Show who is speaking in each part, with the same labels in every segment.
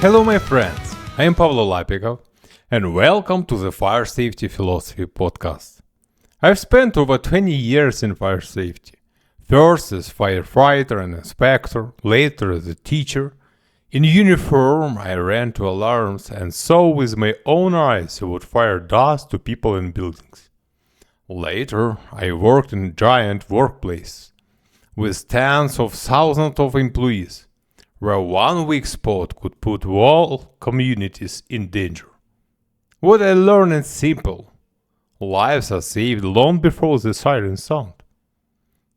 Speaker 1: Hello my friends, I am Pavlo Lapikov and welcome to the Fire Safety Philosophy podcast. I've spent over 20 years in fire safety, first as firefighter and inspector, later as a teacher. In uniform I ran to alarms and saw with my own eyes what fire does to people and buildings. Later I worked in giant workplace with tens of thousands of employees, where one weak spot could put whole communities in danger. What I learned is simple. Lives are saved long before the siren sound.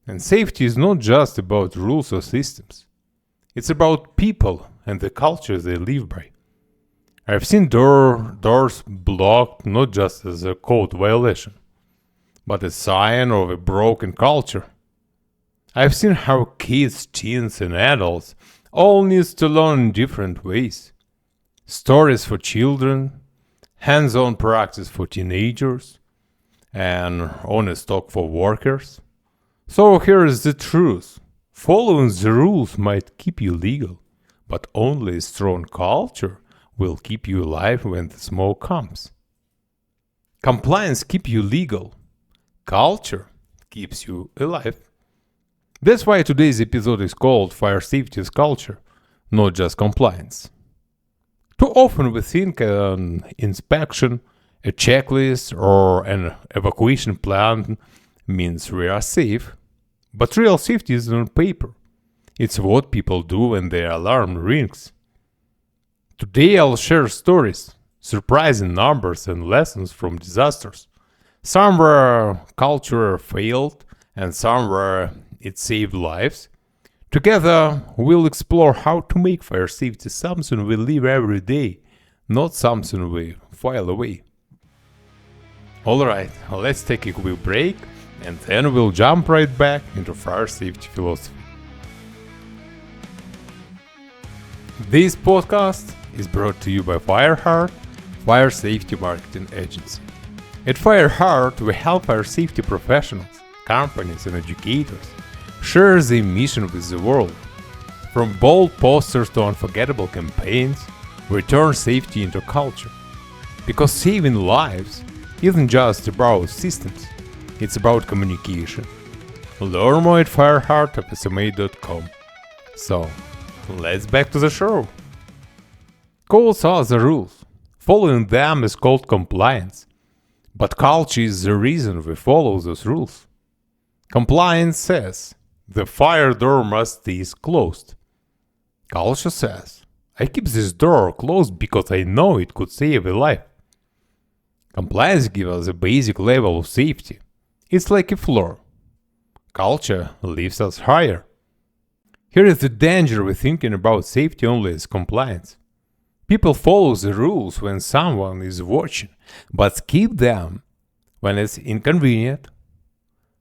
Speaker 1: And safety is not just about rules or systems. It's about people and the culture they live by. I've seen doors blocked not just as a code violation, but a sign of a broken culture. I've seen how kids, teens and adults all needs to learn in different ways. Stories for children, hands-on practice for teenagers, and honest talk for workers. So here is the truth. Following the rules might keep you legal, but only a strong culture will keep you alive when the smoke comes. Compliance keeps you legal. Culture keeps you alive. That's why today's episode is called Fire Safety is Culture, not just compliance. Too often we think an inspection, a checklist, or an evacuation plan means we are safe. But real safety is on paper. It's what people do when their alarm rings. Today I'll share stories, surprising numbers and lessons from disasters. Some where culture failed and some where it saved lives. Together, we'll explore how to make fire safety something we live every day, not something we file away. Alright, let's take a quick break and then we'll jump right back into fire safety philosophy. This podcast is brought to you by Fireheart, Fire Safety Marketing Agency. At Fireheart, we help fire safety professionals, companies and educators share their mission with the world. From bold posters to unforgettable campaigns, we turn safety into culture. Because saving lives isn't just about systems, it's about communication. Learn more at fireheartfsma.com. So, let's back to the show. Codes are the rules. Following them is called compliance. But culture is the reason we follow those rules. Compliance says, the fire door must stay closed. Culture says, I keep this door closed because I know it could save a life. Compliance gives us a basic level of safety. It's like a floor. Culture lifts us higher. Here is the danger with thinking about safety only as compliance. People follow the rules when someone is watching, but skip them when it's inconvenient.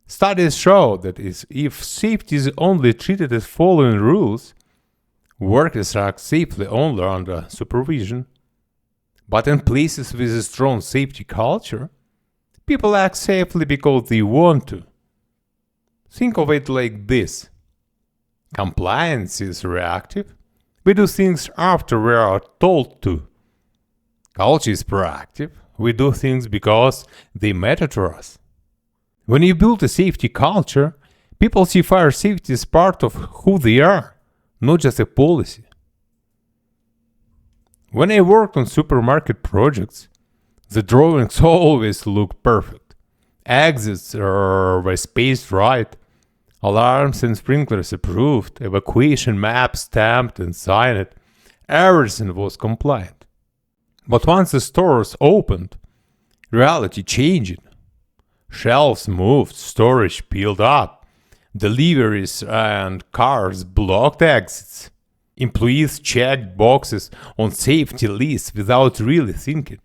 Speaker 1: Studies show that if safety is only treated as following rules, workers act safely only under supervision. But in places with a strong safety culture, people act safely because they want to. Think of it like this. Compliance is reactive. We do things after we are told to. Culture is proactive. We do things because they matter to us. When you build a safety culture, people see fire safety as part of who they are, not just a policy. When I worked on supermarket projects, the drawings always looked perfect. Exits were spaced right, alarms and sprinklers approved, evacuation maps stamped and signed. Everything was compliant. But once the stores opened, reality changed. Shelves moved, storage piled up, deliveries and cars blocked exits. Employees checked boxes on safety lists without really thinking.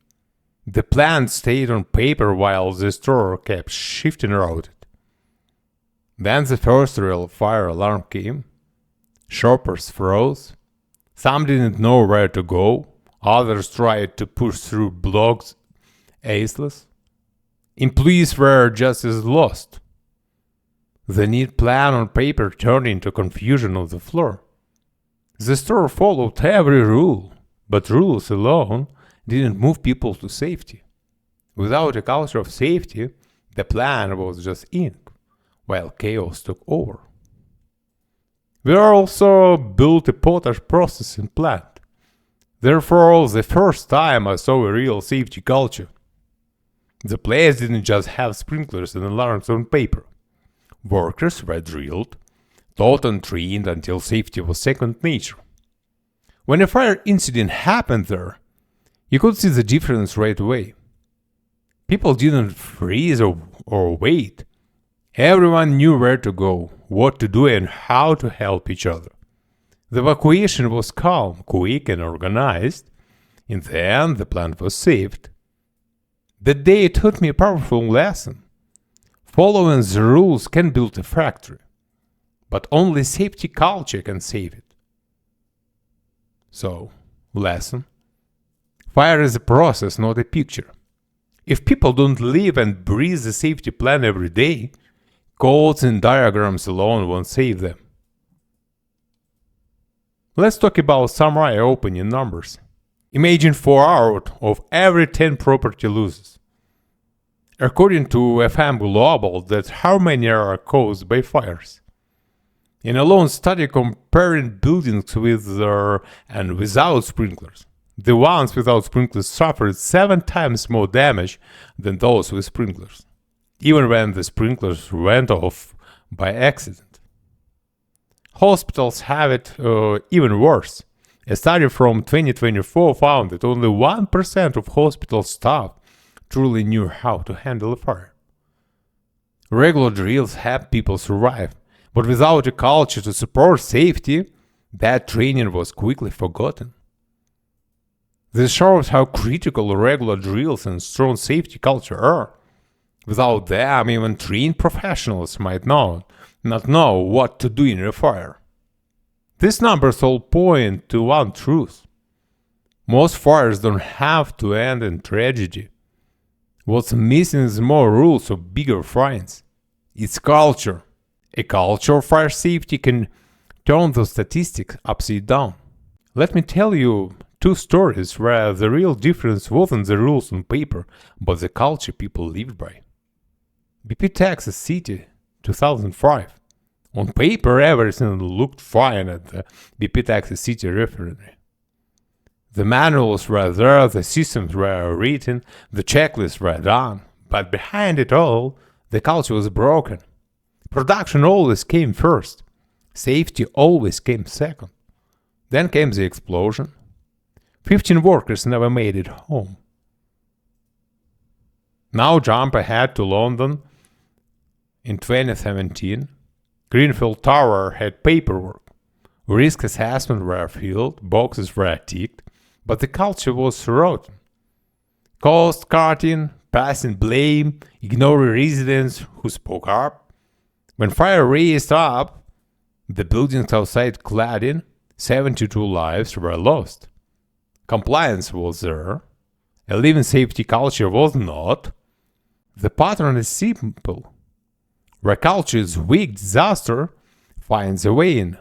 Speaker 1: The plan stayed on paper while the store kept shifting around it. Then the first real fire alarm came. Shoppers froze. Some didn't know where to go. Others tried to push through blocks ageless. Employees were just as lost. The neat plan on paper turned into confusion on the floor. The store followed every rule, But rules alone didn't move people to safety. Without a culture of safety, the plan was just ink, while chaos took over. We also built a potash processing plant. Therefore, the first time I saw a real safety culture. The place didn't just have sprinklers and alarms on paper. Workers were drilled, taught and trained until safety was second nature. When a fire incident happened there, you could see the difference right away. People didn't freeze or wait. Everyone knew where to go, what to do, and how to help each other. The evacuation was calm, quick, and organized. In the end, the plant was saved. That day taught me a powerful lesson. Following the rules can build a factory, but only safety culture can save it. So, lesson. Fire is a process, not a picture. If people don't live and breathe the safety plan every day, codes and diagrams alone won't save them. Let's talk about some eye-opening numbers. Imagine 4 out of every 10 property loses. According to FM Global, that's how many are caused by fires. In a lone study comparing buildings with and without sprinklers, the ones without sprinklers suffered 7 times more damage than those with sprinklers, even when the sprinklers went off by accident. Hospitals have it even worse. A study from 2024 found that only 1% of hospital staff truly knew how to handle a fire. Regular drills help people survive, but without a culture to support safety, that training was quickly forgotten. This shows how critical regular drills and strong safety culture are. Without them, even trained professionals might not know what to do in a fire. These numbers all point to one truth. Most fires don't have to end in tragedy. What's missing is more rules or bigger fines. It's culture. A culture of fire safety can turn the statistics upside down. Let me tell you 2 stories where the real difference wasn't the rules on paper, but the culture people lived by. BP Texas City, 2005. On paper, everything looked fine at the BP Texas City refinery. The manuals were there, the systems were written, the checklists were done, but behind it all, the culture was broken. Production always came first. Safety always came second. Then came the explosion. 15 workers never made it home. Now jump ahead to London. In 2017, Greenfield Tower had paperwork. Risk assessments were filled, boxes were ticked, but the culture was rotten. Cost cutting, passing blame, ignoring residents who spoke up. When fire raised up, the buildings outside cladding, 72 lives were lost. Compliance was there. A living safety culture was not. The pattern is simple. Where culture is weak, disaster finds a way in.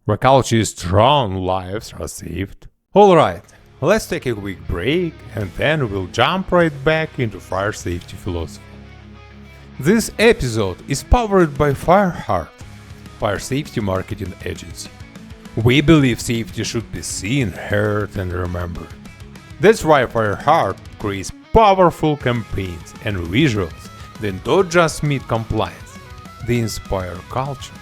Speaker 1: Where culture is strong, lives are saved. Alright, let's take a quick break and then we'll jump right back into fire safety philosophy. This episode is powered by Fireheart, fire safety marketing agency. We believe safety should be seen, heard, and remembered. That's why Fireheart creates powerful campaigns and visuals that don't just meet compliance, they inspire culture.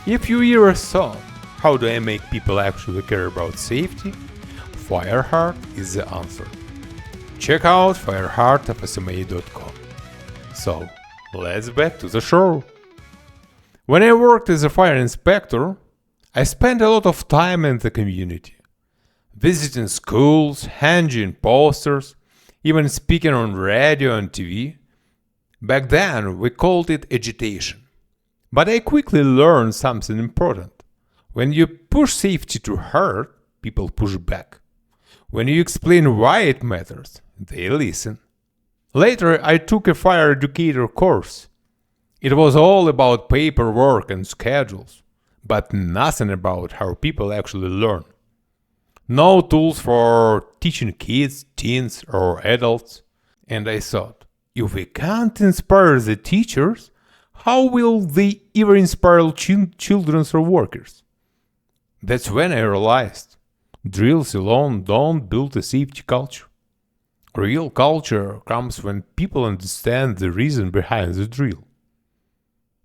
Speaker 1: If you ever thought, how do I make people actually care about safety? Fireheart is the answer. Check out fireheartfsma.com. So, let's back to the show. When I worked as a fire inspector, I spent a lot of time in the community, visiting schools, hanging posters, even speaking on radio and TV. Back then, we called it agitation. But I quickly learned something important. When you push safety too hard, people push back. When you explain why it matters, they listen. Later, I took a fire educator course. It was all about paperwork and schedules, but nothing about how people actually learn. No tools for teaching kids, teens, or adults. And I thought, if we can't inspire the teachers, how will they ever inspire children or workers? That's when I realized drills alone don't build a safety culture. Real culture comes when people understand the reason behind the drill,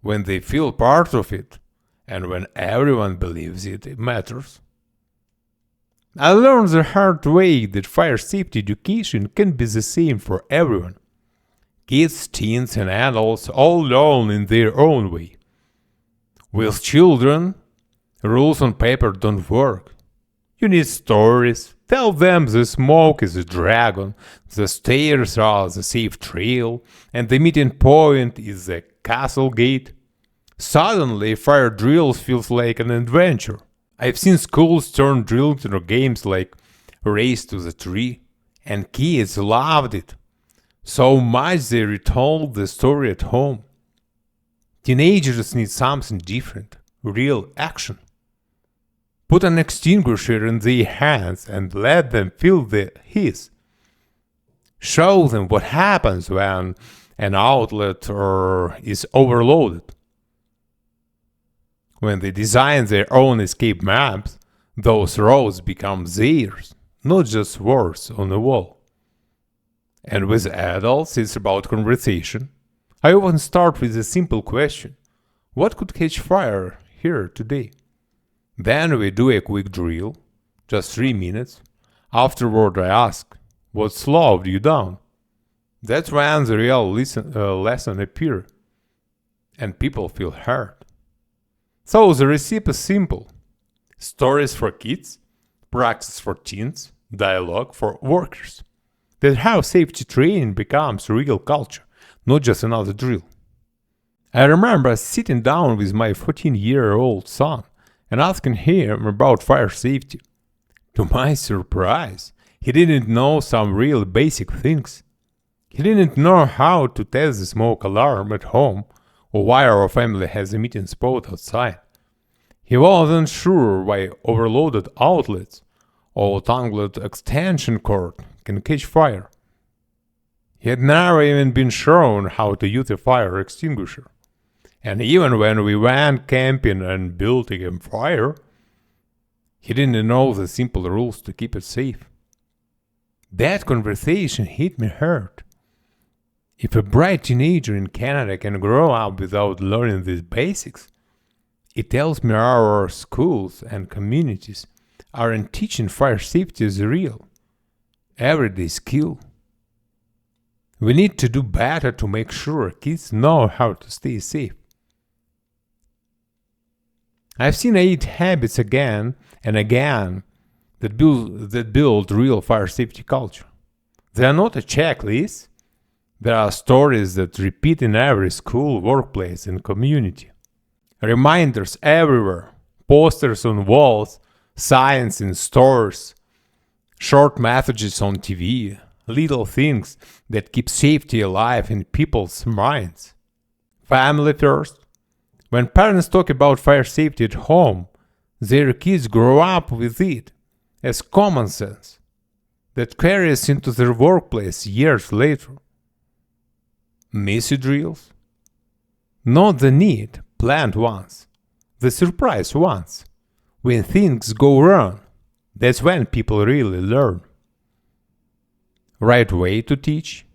Speaker 1: when they feel part of it, and when everyone believes it matters. I learned the hard way that fire safety education can be the same for everyone. Kids, teens, and adults all learn in their own way. With children, rules on paper don't work. You need stories. Tell them the smoke is a dragon, the stairs are the safe trail, and the meeting point is the castle gate. Suddenly, fire drills feels like an adventure. I've seen schools turn drills into games like Race to the Tree, and kids loved it so much they retold the story at home. Teenagers need something different, real action. Put an extinguisher in their hands and let them feel the hiss. Show them what happens when an outlet is overloaded. When they design their own escape maps, those roads become theirs, not just words on a wall. And with adults, it's about conversation. I often start with a simple question: what could catch fire here today? Then we do a quick drill, just 3 minutes. Afterward, I ask, what slowed you down? That's when the real lesson appears, and people feel heard. So the recipe is simple: stories for kids, practice for teens, dialogue for workers. That's how safety training becomes real culture, not just another drill. I remember sitting down with my 14-year-old son and asking him about fire safety. To my surprise, he didn't know some real basic things. He didn't know how to test the smoke alarm at home or why our family has a meeting spot outside. He wasn't sure why overloaded outlets or tangled extension cord can catch fire. He had never even been shown how to use a fire extinguisher. And even when we went camping and built a campfire, he didn't know the simple rules to keep it safe. That conversation hit me hard. If a bright teenager in Canada can grow up without learning these basics, it tells me our schools and communities aren't teaching fire safety as a real, everyday skill. We need to do better to make sure kids know how to stay safe. I've seen 8 habits again and again that build real fire safety culture. They are not a checklist. There are stories that repeat in every school, workplace, and community. Reminders everywhere, posters on walls, signs in stores, short messages on TV, little things that keep safety alive in people's minds. Family first. When parents talk about fire safety at home, their kids grow up with it as common sense that carries into their workplace years later. Messy drills? Not the neat, planned ones, the surprise ones. When things go wrong, that's when people really learn. Right way to teach?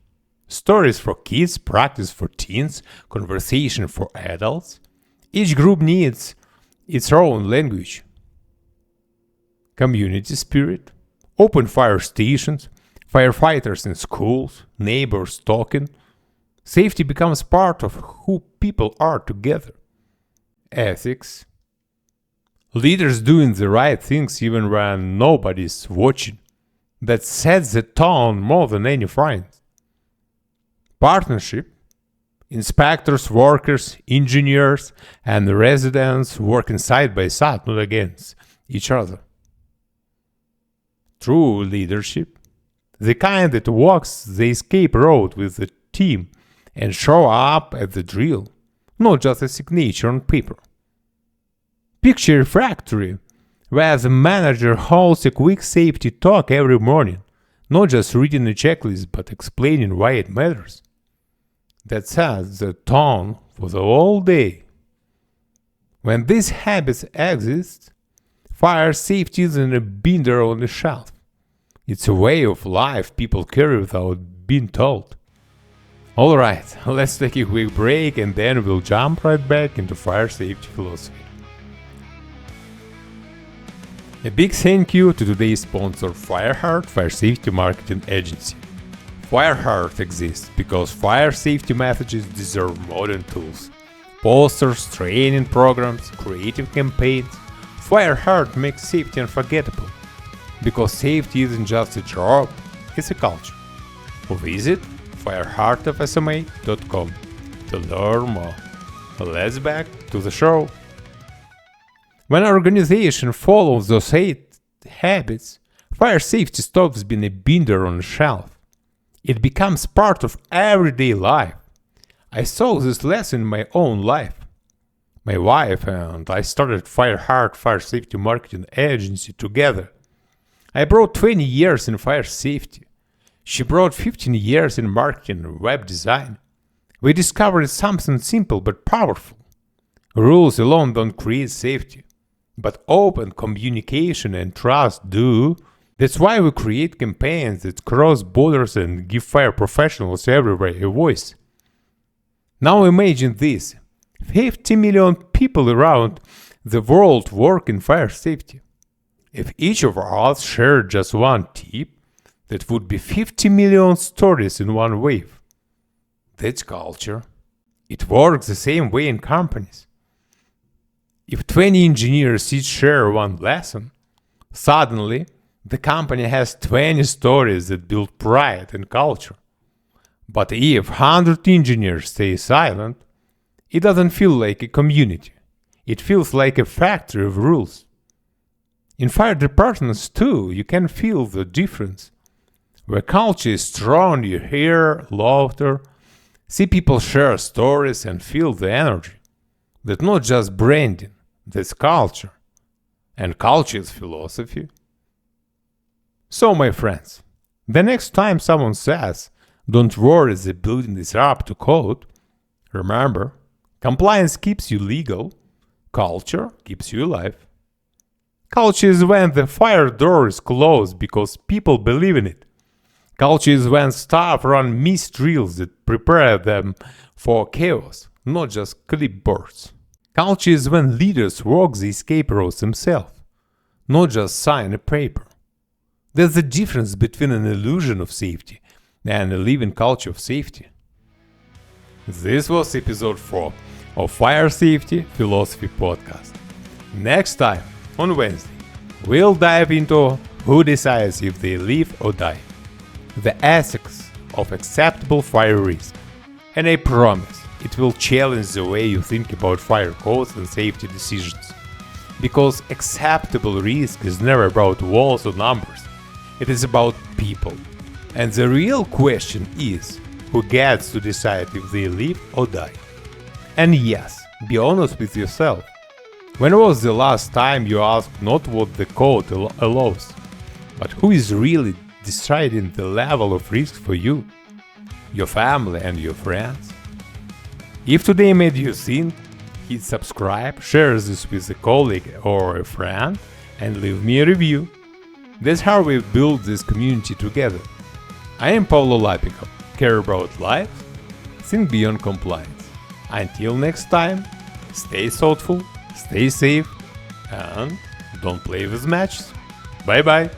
Speaker 1: Stories for kids, practice for teens, conversation for adults. Each group needs its own language. Community spirit, open fire stations, firefighters in schools, neighbors talking. Safety becomes part of who people are together. Ethics, leaders doing the right things even when nobody's watching. That sets the tone more than any fine. Partnership, inspectors, workers, engineers, and residents working side by side, not against each other. True leadership, the kind that walks the escape road with the team and show up at the drill, not just a signature on paper. Picture a factory where the manager holds a quick safety talk every morning, not just reading a checklist but explaining why it matters. That sets the tone for the whole day. When these habits exist, fire safety isn't a binder on the shelf. It's a way of life people carry without being told. Alright, let's take a quick break and then we'll jump right back into fire safety philosophy. A big thank you to today's sponsor, Fireheart Fire Safety Marketing Agency. Fireheart exists because fire safety messages deserve modern tools. Posters, training programs, creative campaigns. Fireheart makes safety unforgettable. Because safety isn't just a job, it's a culture. Visit fireheartofsma.com to learn more. Let's back to the show. When an organization follows those 8 habits, fire safety stops being a binder on a shelf. It becomes part of everyday life. I saw this lesson in my own life. My wife and I started Fireheart Fire Safety Marketing Agency together. I brought 20 years in fire safety. She brought 15 years in marketing and web design. We discovered something simple but powerful. Rules alone don't create safety, but open communication and trust do. That's why we create campaigns that cross borders and give fire professionals everywhere a voice. Now imagine this. 50 million people around the world work in fire safety. If each of us shared just one tip, that would be 50 million stories in one wave. That's culture. It works the same way in companies. If 20 engineers each share one lesson, suddenly the company has 20 stories that build pride and culture. But if 100 engineers stay silent, it doesn't feel like a community. It feels like a factory of rules. In fire departments too, you can feel the difference. Where culture is strong, you hear laughter, see people share stories and feel the energy. That's not just branding, that's culture. And culture is philosophy. So, my friends, the next time someone says, "Don't worry, the building is up to code," remember, compliance keeps you legal, culture keeps you alive. Culture is when the fire door is closed because people believe in it. Culture is when staff run missed drills that prepare them for chaos, not just clipboards. Culture is when leaders walk the escape routes themselves, not just sign a paper. There's a difference between an illusion of safety and a living culture of safety. This was episode 4 of Fire Safety Philosophy Podcast. Next time, on Wednesday, we'll dive into who decides if they live or die, the ethics of acceptable fire risk. And I promise, it will challenge the way you think about fire codes and safety decisions. Because acceptable risk is never about walls or numbers. It is about people. And the real question is, who gets to decide if they live or die? And yes, be honest with yourself. When was the last time you asked not what the code allows, but who is really deciding the level of risk for you, your family and your friends? If today made you think, hit subscribe, share this with a colleague or a friend, and leave me a review. That's how we build this community together. I am Pavlo Lapikov. Care about life? Think beyond compliance. Until next time, stay thoughtful, stay safe, and don't play with matches. Bye bye.